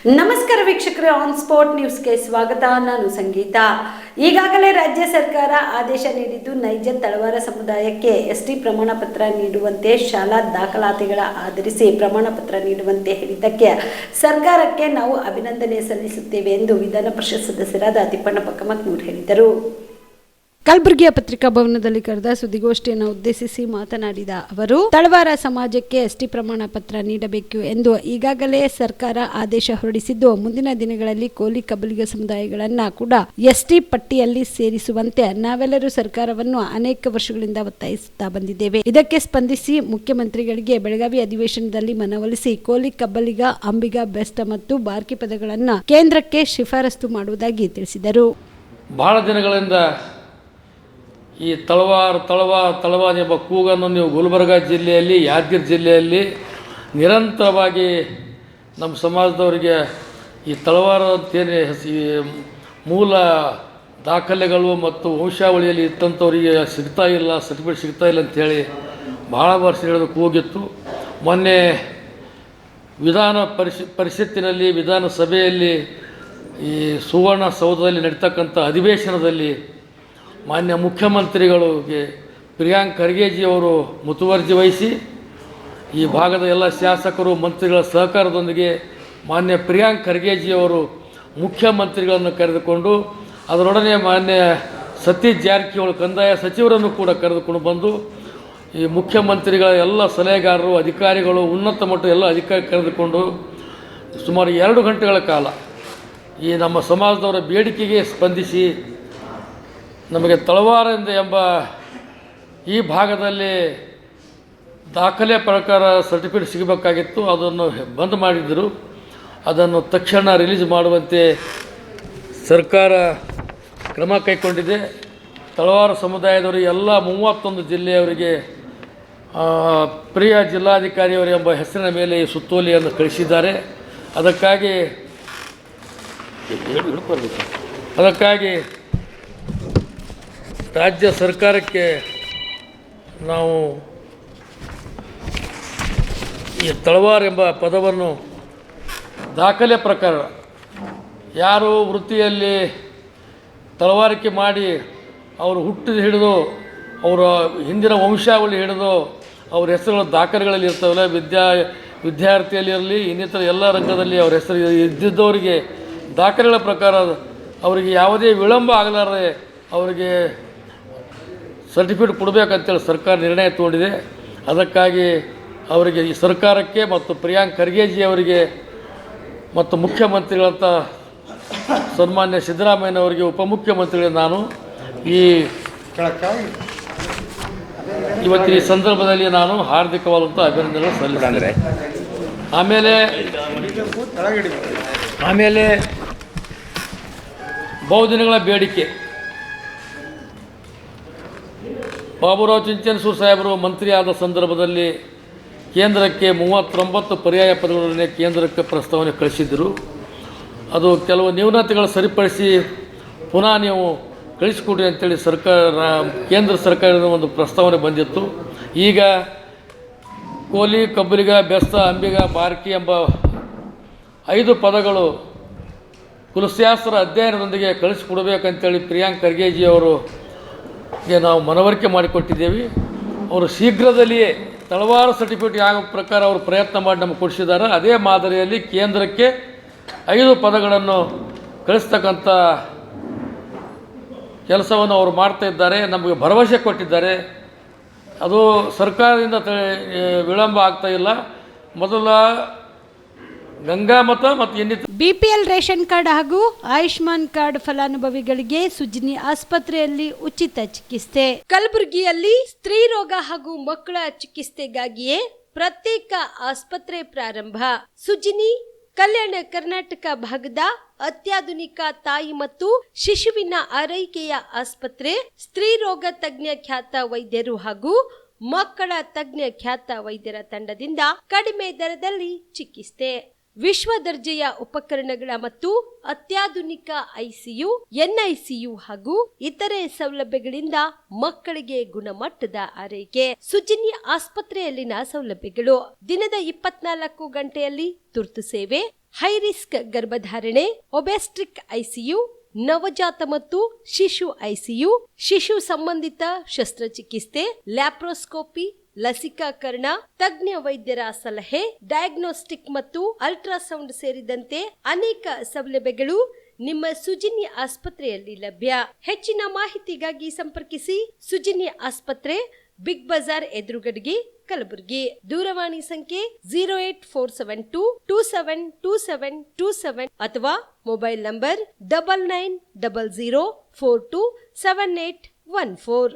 ನಮಸ್ಕಾರ ವೀಕ್ಷಕರೇ, on spot ನ್ಯೂಸ್ಗೆ ಸ್ವಾಗತ. ನಾನು ಸಂಗೀತ. ಈಗಾಗಲೇ ರಾಜ್ಯ ಸರ್ಕಾರ ಆದೇಶ ನೀಡಿದ್ದು, ನೈಜ ತಳವಾರ ಸಮುದಾಯಕ್ಕೆ ಎಸ್ಟಿ ಪ್ರಮಾಣ ಪತ್ರ ನೀಡುವಂತೆ, ಶಾಲಾ ದಾಖಲಾತಿಗಳ ಆಧರಿಸಿ ಪ್ರಮಾಣ ಪತ್ರ ನೀಡುವಂತೆ ಹೇಳಿದ್ದಕ್ಕೆ ಸರ್ಕಾರಕ್ಕೆ ನಾವು ಅಭಿನಂದನೆ ಸಲ್ಲಿಸುತ್ತೇವೆ ಎಂದು ವಿಧಾನ ಪರಿಷತ್ ಸದಸ್ಯರಾದ ತಿಪ್ಪಣ್ಣ ಪಕ್ಕಮಕ್ನೂರ್ ಹೇಳಿದರು. ಕಲಬುರಗಿಯ ಪತ್ರಿಕಾ ಭವನದಲ್ಲಿ ಕರೆದ ಸುದ್ದಿಗೋಷ್ಠಿಯನ್ನು ಉದ್ದೇಶಿಸಿ ಮಾತನಾಡಿದ ಅವರು, ತಳವಾರ ಸಮಾಜಕ್ಕೆ ಎಸ್ಟಿ ಪ್ರಮಾಣ ಪತ್ರ ನೀಡಬೇಕು ಎಂದು ಈಗಾಗಲೇ ಸರ್ಕಾರ ಆದೇಶ ಹೊರಡಿಸಿದ್ದು, ಮುಂದಿನ ದಿನಗಳಲ್ಲಿ ಕೋಲಿ ಕಬ್ಬಲಿಗ ಸಮುದಾಯಗಳನ್ನ ಕೂಡ ಎಸ್ಟಿ ಪಟ್ಟಿಯಲ್ಲಿ ಸೇರಿಸುವಂತೆ ನಾವೆಲ್ಲರೂ ಸರ್ಕಾರವನ್ನು ಅನೇಕ ವರ್ಷಗಳಿಂದ ಒತ್ತಾಯಿಸುತ್ತಾ ಬಂದಿದ್ದೇವೆ. ಇದಕ್ಕೆ ಸ್ಪಂದಿಸಿ ಮುಖ್ಯಮಂತ್ರಿಗಳಿಗೆ ಬೆಳಗಾವಿ ಅಧಿವೇಶನದಲ್ಲಿ ಮನವೊಲಿಸಿ ಕೋಲಿ ಕಬ್ಬಲಿಗ, ಅಂಬಿಗ, ಬೆಸ್ಟ್ ಮತ್ತು ಬಾರ್ಕಿ ಪದಗಳನ್ನು ಕೇಂದ್ರಕ್ಕೆ ಶಿಫಾರಸು ಮಾಡುವುದಾಗಿ ತಿಳಿಸಿದರು. ಬಹಳ ದಿನಗಳಿಂದ ಈ ತಳವಾರ ಎಂಬ ಕೂಗನ್ನು ನೀವು ಗುಲ್ಬರ್ಗ ಜಿಲ್ಲೆಯಲ್ಲಿ, ಯಾದಗಿರಿ ಜಿಲ್ಲೆಯಲ್ಲಿ ನಿರಂತರವಾಗಿ ನಮ್ಮ ಸಮಾಜದವರಿಗೆ ಈ ತಳವಾರ ಅಂತೇನೆ ಮೂಲ ದಾಖಲೆಗಳು ಮತ್ತು ವಂಶಾವಳಿಯಲ್ಲಿ ಇತ್ತಂಥವರಿಗೆ ಸರ್ಟಿಫಿಕೇಟ್ ಸಿಗ್ತಾ ಇಲ್ಲ ಅಂಥೇಳಿ ಭಾಳ ವರ್ಷ ಹೇಳಿದ ಕೂಗಿತ್ತು. ಮೊನ್ನೆ ವಿಧಾನ ಪರಿಷತ್ತಿನಲ್ಲಿ, ವಿಧಾನಸಭೆಯಲ್ಲಿ, ಈ ಸುವರ್ಣ ಸೌಧದಲ್ಲಿ ನಡೀತಕ್ಕಂಥ ಅಧಿವೇಶನದಲ್ಲಿ ಮಾನ್ಯ ಮುಖ್ಯಮಂತ್ರಿಗಳಿಗೆ ಪ್ರಿಯಾಂಕ್ ಖರ್ಗೆಜಿಯವರು ಮುತುವರ್ಜಿ ವಹಿಸಿ ಈ ಭಾಗದ ಎಲ್ಲ ಶಾಸಕರು, ಮಂತ್ರಿಗಳ ಸಹಕಾರದೊಂದಿಗೆ ಮಾನ್ಯ ಪ್ರಿಯಾಂಕ್ ಖರ್ಗೆಜಿಯವರು ಮುಖ್ಯಮಂತ್ರಿಗಳನ್ನು ಕರೆದುಕೊಂಡು, ಅದರೊಡನೆ ಮಾನ್ಯ ಸತೀಶ್ ಜಾರಕಿಹೊಳಿ ಕಂದಾಯ ಸಚಿವರನ್ನು ಕೂಡ ಕರೆದುಕೊಂಡು ಬಂದು ಈ ಮುಖ್ಯಮಂತ್ರಿಗಳ ಎಲ್ಲ ಸಲಹೆಗಾರರು, ಅಧಿಕಾರಿಗಳು, ಉನ್ನತ ಮಟ್ಟದ ಎಲ್ಲ ಅಧಿಕಾರಿ ಕರೆದುಕೊಂಡು ಸುಮಾರು 2 ಗಂಟೆಗಳ ಕಾಲ ಈ ನಮ್ಮ ಸಮಾಜದವರ ಬೇಡಿಕೆಗೆ ಸ್ಪಂದಿಸಿ ನಮಗೆ ತಳವಾರ ಎಂಬ ಈ ಭಾಗದಲ್ಲಿ ದಾಖಲೆ ಪ್ರಕಾರ ಸರ್ಟಿಫಿಕೇಟ್ ಸಿಗಬೇಕಾಗಿತ್ತು. ಅದನ್ನು ಬಂದ್ ಮಾಡಿದ್ದರು. ಅದನ್ನು ತಕ್ಷಣ ರಿಲೀಸ್ ಮಾಡುವಂತೆ ಸರ್ಕಾರ ಕ್ರಮ ಕೈಗೊಂಡಿದೆ. ತಳವಾರ ಸಮುದಾಯದವರಿಗೆ ಎಲ್ಲ 31 ಜಿಲ್ಲೆಯವರಿಗೆ ಪ್ರಿಯ ಜಿಲ್ಲಾಧಿಕಾರಿಯವರು ಎಂಬ ಹೆಸರಿನ ಮೇಲೆ ಈ ಸುತ್ತೋಲೆಯನ್ನು ಕಳಿಸಿದ್ದಾರೆ. ಅದಕ್ಕಾಗಿ ರಾಜ್ಯ ಸರ್ಕಾರಕ್ಕೆ ನಾವು ಈ ತಳವಾರ ಎಂಬ ಪದವನ್ನು ದಾಖಲೆ ಪ್ರಕಾರ ಯಾರು ವೃತ್ತಿಯಲ್ಲಿ ತಳವಾರಿಕೆ ಮಾಡಿ ಅವರು ಹುಟ್ಟಿದ ಹಿಡಿದು ಅವರ ಹಿಂದಿನ ವಂಶಾವಳಿ ಹಿಡಿದು ಅವ್ರ ಹೆಸರುಗಳ ದಾಖಲೆಗಳಲ್ಲಿ ಇರ್ತವಲ್ಲ, ವಿದ್ಯಾರ್ಥಿಯಲ್ಲಿರಲಿ, ಇನ್ನಿತರ ಎಲ್ಲ ರಂಗದಲ್ಲಿ ಅವ್ರ ಹೆಸರು ಇದ್ದಿದ್ದವರಿಗೆ ದಾಖಲೆಗಳ ಪ್ರಕಾರ ಅವರಿಗೆ ಯಾವುದೇ ವಿಳಂಬ ಆಗಲಾರದೆ ಅವರಿಗೆ ಸರ್ಟಿಫಿಕೇಟ್ ಕೊಡಬೇಕಂತೇಳಿ ಸರ್ಕಾರ ನಿರ್ಣಯ ತಗೊಂಡಿದೆ. ಅದಕ್ಕಾಗಿ ಅವರಿಗೆ, ಈ ಸರ್ಕಾರಕ್ಕೆ ಮತ್ತು ಪ್ರಿಯಾಂಕ್ ಖರ್ಗೆಜಿ ಅವರಿಗೆ ಮತ್ತು ಮುಖ್ಯಮಂತ್ರಿಗಳಂತ ಸನ್ಮಾನ್ಯ ಸಿದ್ದರಾಮಯ್ಯನವರಿಗೆ, ಉಪಮುಖ್ಯಮಂತ್ರಿಗಳಿಗೆ ನಾನು ಇವತ್ತಿನ ಈ ಸಂದರ್ಭದಲ್ಲಿ ನಾನು ಹಾರ್ದಿಕವಾದಂಥ ಅಭಿನಂದನೆಗಳು ಸಲ್ಲಿಸ್ತೇನೆ. ಆಮೇಲೆ ಬಹುದಿನಗಳ ಬೇಡಿಕೆ, ಬಾಬುರಾವ್ ಚಿಂಚನಸೂರು ಸಾಹೇಬರು ಮಂತ್ರಿ ಆದ ಸಂದರ್ಭದಲ್ಲಿ ಕೇಂದ್ರಕ್ಕೆ 39 ಪರ್ಯಾಯ ಪದಗಳನ್ನೇ ಕೇಂದ್ರಕ್ಕೆ ಪ್ರಸ್ತಾವನೆ ಕಳಿಸಿದ್ದರು. ಅದು ಕೆಲವು ನ್ಯೂನತೆಗಳು ಸರಿಪಡಿಸಿ ಪುನಃ ನೀವು ಕಳಿಸಿಕೊಡ್ರಿ ಅಂತೇಳಿ ಕೇಂದ್ರ ಸರ್ಕಾರದ ಒಂದು ಪ್ರಸ್ತಾವನೆ ಬಂದಿತ್ತು. ಈಗ ಕೋಲಿ, ಕಬ್ಬಲಿಗ, ಬೆಸ್ತ, ಅಂಬಿಗ, ಬಾರ್ಕಿ ಎಂಬ 5 ಪದಗಳು ಕುಲಶಾಸ್ತ್ರ ಅಧ್ಯಯನದೊಂದಿಗೆ ಕಳಿಸಿಕೊಡ್ಬೇಕಂತೇಳಿ ಪ್ರಿಯಾಂಕ್ ಖರ್ಗೆಜಿಯವರಿಗೆ ನಾವು ಮನವರಿಕೆ ಮಾಡಿಕೊಟ್ಟಿದ್ದೇವೆ. ಅವರು ಶೀಘ್ರದಲ್ಲಿಯೇ ತಳವಾರ ಸರ್ಟಿಫಿಕೇಟ್ ಯಾವ ಪ್ರಕಾರ ಅವರು ಪ್ರಯತ್ನ ಮಾಡಿ ನಮಗೆ ಕೊಡಿಸಿದ್ದಾರೆ, ಅದೇ ಮಾದರಿಯಲ್ಲಿ ಕೇಂದ್ರಕ್ಕೆ 5 ಪದಗಳನ್ನು ಕಳಿಸ್ತಕ್ಕಂಥ ಕೆಲಸವನ್ನು ಅವರು ಮಾಡ್ತಾ ಇದ್ದಾರೆ. ನಮಗೆ ಭರವಸೆ ಕೊಟ್ಟಿದ್ದಾರೆ. ಅದು ಸರ್ಕಾರದಿಂದ ವಿಳಂಬ ಆಗ್ತಾ ಇಲ್ಲ. ಮೊದಲ ಗಂಗಾಮತ ಮತ್ತು ಇನ್ನಿತರ ಬಿಪಿಎಲ್ ರೇಷನ್ ಕಾರ್ಡ್ ಹಾಗೂ ಆಯುಷ್ಮಾನ್ ಕಾರ್ಡ್ ಫಲಾನುಭವಿಗಳಿಗೆ ಸುಜಿನಿ ಆಸ್ಪತ್ರೆಯಲ್ಲಿ ಉಚಿತ ಚಿಕಿತ್ಸೆ. ಕಲಬುರಗಿಯಲ್ಲಿ ಸ್ತ್ರೀ ರೋಗ ಹಾಗೂ ಮಕ್ಕಳ ಚಿಕಿತ್ಸೆಗಾಗಿಯೇ ಪ್ರತ್ಯೇಕ ಆಸ್ಪತ್ರೆ ಪ್ರಾರಂಭ. ಸುಜಿನಿ ಕಲ್ಯಾಣ ಕರ್ನಾಟಕ ಭಾಗದ ಅತ್ಯಾಧುನಿಕ ತಾಯಿ ಮತ್ತು ಶಿಶುವಿನ ಆರೈಕೆಯ ಆಸ್ಪತ್ರೆ. ಸ್ತ್ರೀ ರೋಗ ತಜ್ಞ ಖ್ಯಾತ ವೈದ್ಯರು ಹಾಗೂ ಮಕ್ಕಳ ತಜ್ಞ ಖ್ಯಾತ ವೈದ್ಯರ ತಂಡದಿಂದ ಕಡಿಮೆ ದರದಲ್ಲಿ ಚಿಕಿತ್ಸೆ. ವಿಶ್ವ ದರ್ಜೆಯ ಉಪಕರಣಗಳ ಮತ್ತು ಅತ್ಯಾಧುನಿಕ ಐಸಿಯು, ಎನ್ಐಸಿಯು ಹಾಗೂ ಇತರೆ ಸೌಲಭ್ಯಗಳಿಂದ ಮಕ್ಕಳಿಗೆ ಗುಣಮಟ್ಟದ ಆರೈಕೆ. ಸುಜಿನಿ ಆಸ್ಪತ್ರೆಯಲ್ಲಿನ ಸೌಲಭ್ಯಗಳು: ದಿನದ 24 ಗಂಟೆಯಲ್ಲಿ ತುರ್ತು ಸೇವೆ, ಹೈ ರಿಸ್ಕ್ ಗರ್ಭಧಾರಣೆ, ಒಬೆಸ್ಟ್ರಿಕ್ ಐಸಿಯು, ನವಜಾತ ಮತ್ತು ಶಿಶು ಐಸಿಯು, ಶಿಶು ಸಂಬಂಧಿತ ಶಸ್ತ್ರಚಿಕಿತ್ಸೆ, ಲ್ಯಾಪ್ರೋಸ್ಕೋಪಿ, ಲಸಿಕಾಕರಣ, ತಜ್ಞ ವೈದ್ಯರ ಸಲಹೆ, ಡಯಾಗ್ನೋಸ್ಟಿಕ್ ಮತ್ತು ಅಲ್ಟ್ರಾಸೌಂಡ್ ಸೇರಿದಂತೆ ಅನೇಕ ಸೌಲಭ್ಯಗಳು ನಿಮ್ಮ ಸುಜಿನಿ ಆಸ್ಪತ್ರೆಯಲ್ಲಿ ಲಭ್ಯ. ಹೆಚ್ಚಿನ ಮಾಹಿತಿಗಾಗಿ ಸಂಪರ್ಕಿಸಿ ಸುಜಿನಿ ಆಸ್ಪತ್ರೆ, ಬಿಗ್ ಬಜಾರ್ ಎದುರುಗಡೆಗೆ, ಕಲಬುರಗಿ. ದೂರವಾಣಿ ಸಂಖ್ಯೆ 08472272727 ಅಥವಾ ಮೊಬೈಲ್ ನಂಬರ್ 9900427814.